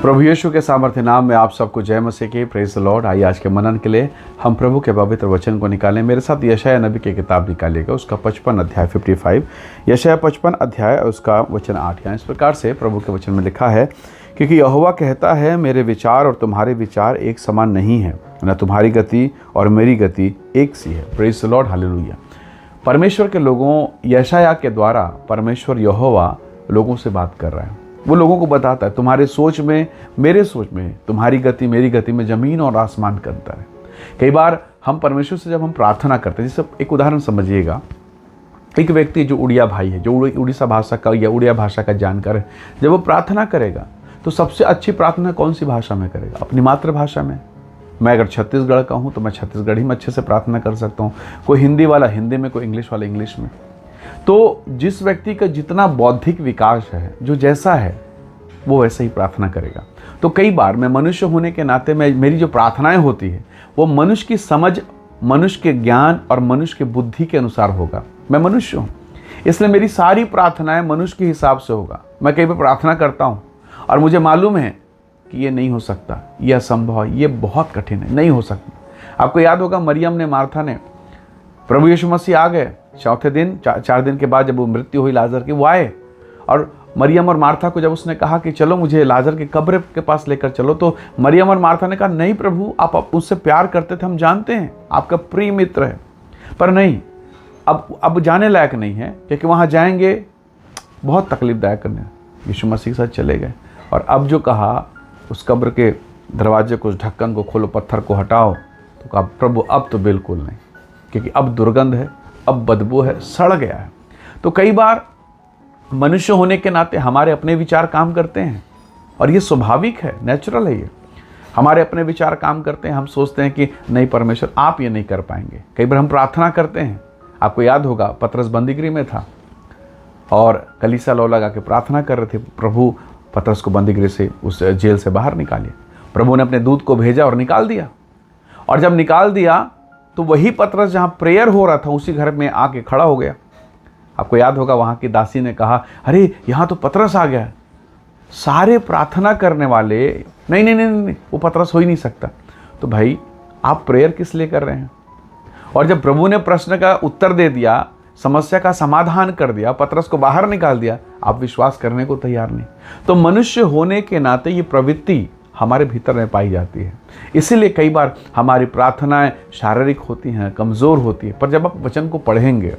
प्रभु यीशु के सामर्थ्य नाम में आप सबको जय मसीह की। Praise the Lord. आइए आज के मनन के लिए हम प्रभु के पवित्र वचन को निकालें। मेरे साथ यशायाह नबी की किताब निकालिएगा, उसका 55 अध्याय 55, यशायाह 55 अध्याय उसका वचन 8। यहाँ इस प्रकार से प्रभु के वचन में लिखा है, क्योंकि यहोवा कहता है, मेरे विचार और तुम्हारे विचार एक समान नहीं है, न तुम्हारी गति और मेरी गति एक सी है। Praise the Lord, hallelujah. परमेश्वर के लोगों, यशायाह के द्वारा परमेश्वर यहोवा लोगों से बात कर रहा है। वो लोगों को बताता है, तुम्हारे सोच में मेरे सोच में, तुम्हारी गति मेरी गति में ज़मीन और आसमान का अंतर है। कई बार हम परमेश्वर से जब हम प्रार्थना करते हैं, जैसे एक उदाहरण समझिएगा, एक व्यक्ति जो उड़िया भाई है, जो उड़ीसा भाषा का या उड़िया भाषा का जानकार है, जब वो प्रार्थना करेगा तो सबसे अच्छी प्रार्थना कौन सी भाषा में करेगा? अपनी मातृभाषा में। मैं अगर छत्तीसगढ़ का हूँ तो मैं छत्तीसगढ़ी में अच्छे से प्रार्थना कर सकता हूँ, कोई हिंदी वाला हिंदी में, कोई इंग्लिश वाला इंग्लिश में। तो जिस व्यक्ति का जितना बौद्धिक विकास है, जो जैसा है, वो वैसे ही प्रार्थना करेगा। तो कई बार मैं मनुष्य होने के नाते मेरी जो प्रार्थनाएं होती है वो मनुष्य की समझ, मनुष्य के ज्ञान और मनुष्य के बुद्धि के अनुसार होगा। मैं मनुष्य हूँ, इसलिए मेरी सारी प्रार्थनाएं मनुष्य के हिसाब से होगा। मैं कई बार प्रार्थना करता हूँ और मुझे मालूम है कि ये नहीं हो सकता, ये असंभव है, ये बहुत कठिन है, नहीं हो सकता। आपको याद होगा, मरियम ने, मार्था ने, प्रभु यीशु मसीह आ गए चौथे दिन, 4 दिन के बाद जब वो मृत्यु हुई लाजर की, वो आए और मरियम और मार्था को जब उसने कहा कि चलो मुझे लाजर की कब्र के पास लेकर चलो, तो मरियम और मार्था ने कहा, नहीं प्रभु, आप उससे प्यार करते थे, हम जानते हैं, आपका प्रिय मित्र है, पर नहीं, अब जाने लायक नहीं है, क्योंकि वहाँ जाएंगे बहुत तकलीफदायक करने। यीशु मसीह के साथ चले गए और अब जो कहा, उस कब्र के दरवाजे को, उस ढक्कन को खोलो, पत्थर को हटाओ, तो कहा, प्रभु अब तो बिल्कुल नहीं, क्योंकि अब दुर्गंध है, अब बदबू है, सड़ गया है। तो कई बार मनुष्य होने के नाते हमारे अपने विचार काम करते हैं और ये स्वाभाविक है, नेचुरल है। ये हमारे अपने विचार काम करते हैं। हम सोचते हैं कि नहीं परमेश्वर, आप ये नहीं कर पाएंगे। कई बार हम प्रार्थना करते हैं, आपको याद होगा, पतरस बंदीगृह में था और कलीसिया लो लगा के प्रार्थना कर रहे थे, प्रभु पतरस को बंदीगृह से, उस जेल से बाहर निकालिए। प्रभु ने अपने दूत को भेजा और निकाल दिया। और जब निकाल दिया तो वही पतरस जहाँ प्रेयर हो रहा था, उसी घर में आके खड़ा हो गया। आपको याद होगा, वहाँ की दासी ने कहा, अरे यहाँ तो पतरस आ गया। सारे प्रार्थना करने वाले, नहीं नहीं नहीं नहीं, वो पतरस हो ही नहीं सकता। तो भाई, आप प्रेयर किस लिए कर रहे हैं? और जब प्रभु ने प्रश्न का उत्तर दे दिया, समस्या का समाधान कर दिया, पतरस को बाहर निकाल दिया, आप विश्वास करने को तैयार नहीं। तो मनुष्य होने के नाते ये प्रवृत्ति हमारे भीतर में पाई जाती है। इसीलिए कई बार हमारी प्रार्थनाएं शारीरिक होती हैं, कमज़ोर होती है, पर जब आप वचन को पढ़ेंगे,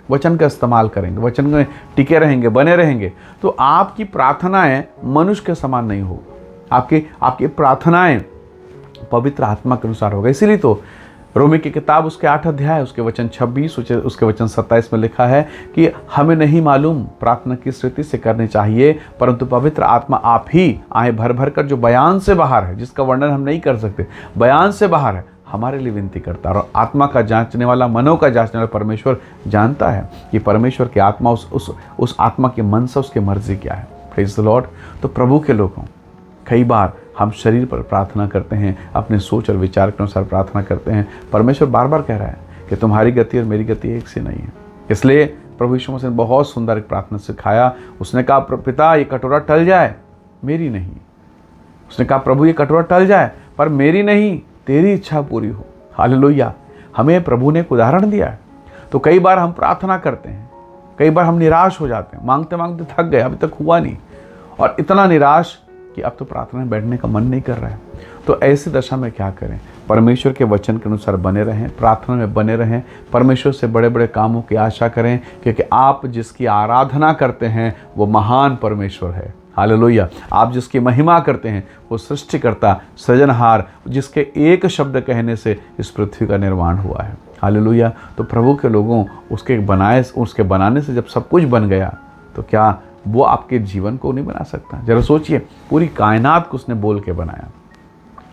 वचन का इस्तेमाल करेंगे, वचन में टिके रहेंगे, बने रहेंगे, तो आपकी प्रार्थनाएं मनुष्य के समान नहीं हो। आपकी प्रार्थनाएं पवित्र आत्मा के अनुसार होगा। इसीलिए तो रोमी की किताब, उसके 8 अध्याय, उसके वचन 26, उसके वचन 27 में लिखा है कि हमें नहीं मालूम प्रार्थना किस रीति से करनी चाहिए, परंतु पवित्र आत्मा आप ही आए भर भर कर, जो बयान से बाहर है, जिसका वर्णन हम नहीं कर सकते, बयान से बाहर है, हमारे लिए विनती करता है। और आत्मा का जांचने वाला, मनों का जांचने वाला परमेश्वर जानता है कि परमेश्वर की आत्मा, उस आत्मा के मन से उसकी मर्जी क्या है। Praise the Lord. तो प्रभु के लोगों, कई बार हम शरीर पर प्रार्थना करते हैं, अपने सोच और विचार के अनुसार प्रार्थना करते हैं। परमेश्वर बार बार कह रहा है कि तुम्हारी गति और मेरी गति एक सी नहीं है। इसलिए प्रभु यीशु मसीह ने बहुत सुंदर एक प्रार्थना सिखाया। उसने कहा, पिता ये कटोरा टल जाए, मेरी नहीं। उसने कहा, प्रभु ये कटोरा टल जाए, पर मेरी नहीं, तेरी इच्छा पूरी हो। हालेलुया। हमें प्रभु ने एक उदाहरण दिया है। तो कई बार हम प्रार्थना करते हैं, कई बार हम निराश हो जाते हैं, मांगते मांगते थक गए, अभी तक हुआ नहीं, और इतना निराश कि अब तो प्रार्थना में बैठने का मन नहीं कर रहा है। तो ऐसी दशा में क्या करें? परमेश्वर के वचन के अनुसार बने रहें, प्रार्थना में बने रहें, परमेश्वर से बड़े बड़े कामों की आशा करें, क्योंकि आप जिसकी आराधना करते हैं वो महान परमेश्वर है। हालेलुया। आप जिसकी महिमा करते हैं वो सृष्टिकर्ता, सृजनहार, जिसके एक शब्द कहने से इस पृथ्वी का निर्माण हुआ है। हालेलुया। तो प्रभु के लोगों, उसके बनाने से जब सब कुछ बन गया, तो क्या वो आपके जीवन को नहीं बना सकता? जरा सोचिए, पूरी कायनात को उसने बोल के बनाया,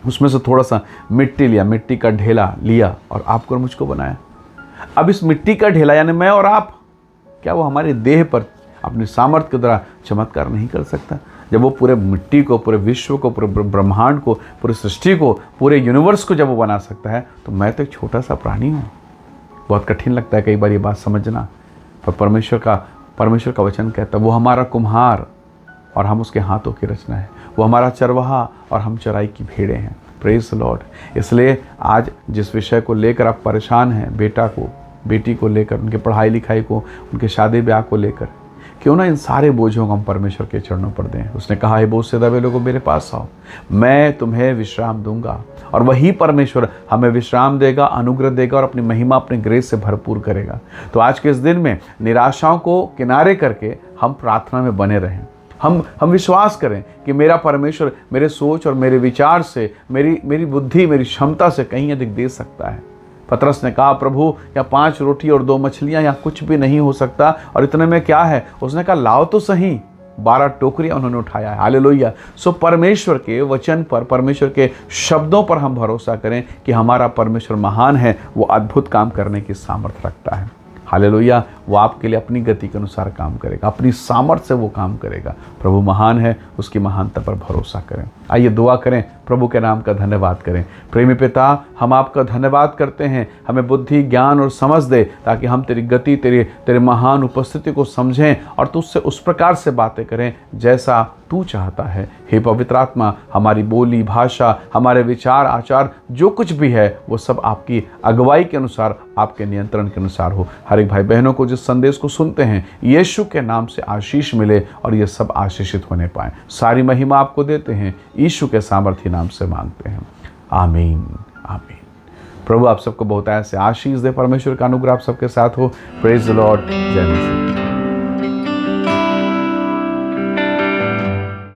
उसमें से थोड़ा सा मिट्टी लिया, मिट्टी का ढेला लिया और आपको और मुझको बनाया। अब इस मिट्टी का ढेला यानी मैं और आप, क्या वो हमारे देह पर अपनी सामर्थ्य के द्वारा चमत्कार नहीं कर सकता? जब वो पूरे मिट्टी को, पूरे विश्व को, पूरे ब्रह्मांड को, पूरी सृष्टि को, पूरे यूनिवर्स को जब वो बना सकता है, तो मैं तो एक छोटा सा प्राणी हूँ। बहुत कठिन लगता है कई बार ये बात समझना, पर परमेश्वर का वचन कहता है, वो हमारा कुम्हार और हम उसके हाथों की रचना है। वो हमारा चरवाहा और हम चराई की भेड़ें हैं। Praise the Lord. इसलिए आज जिस विषय को लेकर आप परेशान हैं, बेटा को, बेटी को लेकर, उनके पढ़ाई लिखाई को, उनके शादी ब्याह को लेकर, क्यों ना इन सारे बोझों को हम परमेश्वर के चरणों पर दें। उसने कहा है, बोझ से दबे लोगों मेरे पास आओ, मैं तुम्हें विश्राम दूंगा। और वही परमेश्वर हमें विश्राम देगा, अनुग्रह देगा और अपनी महिमा, अपने ग्रेस से भरपूर करेगा। तो आज के इस दिन में निराशाओं को किनारे करके हम प्रार्थना में बने रहें। हम विश्वास करें कि मेरा परमेश्वर मेरे सोच और मेरे विचार से, मेरी बुद्धि, मेरी क्षमता से कहीं अधिक दे सकता है। पतरस ने कहा, प्रभु या 5 रोटी और 2 मछलियां, या कुछ भी नहीं हो सकता, और इतने में क्या है? उसने कहा, लाओ तो सही। 12 टोकरियां उन्होंने उठाया है। हालेलुया। सो परमेश्वर के वचन पर, परमेश्वर के शब्दों पर हम भरोसा करें कि हमारा परमेश्वर महान है, वो अद्भुत काम करने की सामर्थ्य रखता है। हालेलुया। वो आपके लिए अपनी गति के अनुसार काम करेगा, अपनी सामर्थ्य से वो काम करेगा। प्रभु महान है, उसकी महानता पर भरोसा करें। आइए दुआ करें, प्रभु के नाम का धन्यवाद करें। प्रेमी पिता, हम आपका धन्यवाद करते हैं, हमें बुद्धि, ज्ञान और समझ दे, ताकि हम तेरी गति, तेरे महान उपस्थिति को समझें और तुझसे उस प्रकार से बातें करें जैसा तू चाहता है। हे पवित्र आत्मा, हमारी बोली, भाषा, हमारे विचार, आचार, जो कुछ भी है वो सब आपकी अगुवाई के अनुसार, आपके नियंत्रण के अनुसार हो। हर एक भाई बहनों को जिस संदेश को सुनते हैं, यीशु के नाम से आशीष मिले और ये सब आशीषित होने पाएं। सारी महिमा आपको देते हैं, यीशु के सामर्थ्य नाम से मांगते हैं। आमीन, आमीन। प्रभु आप सबको बहुत ऐसे आशीष दे। परमेश्वर का अनुग्रह आप सबके साथ हो। Praise the Lord. जय मसीह।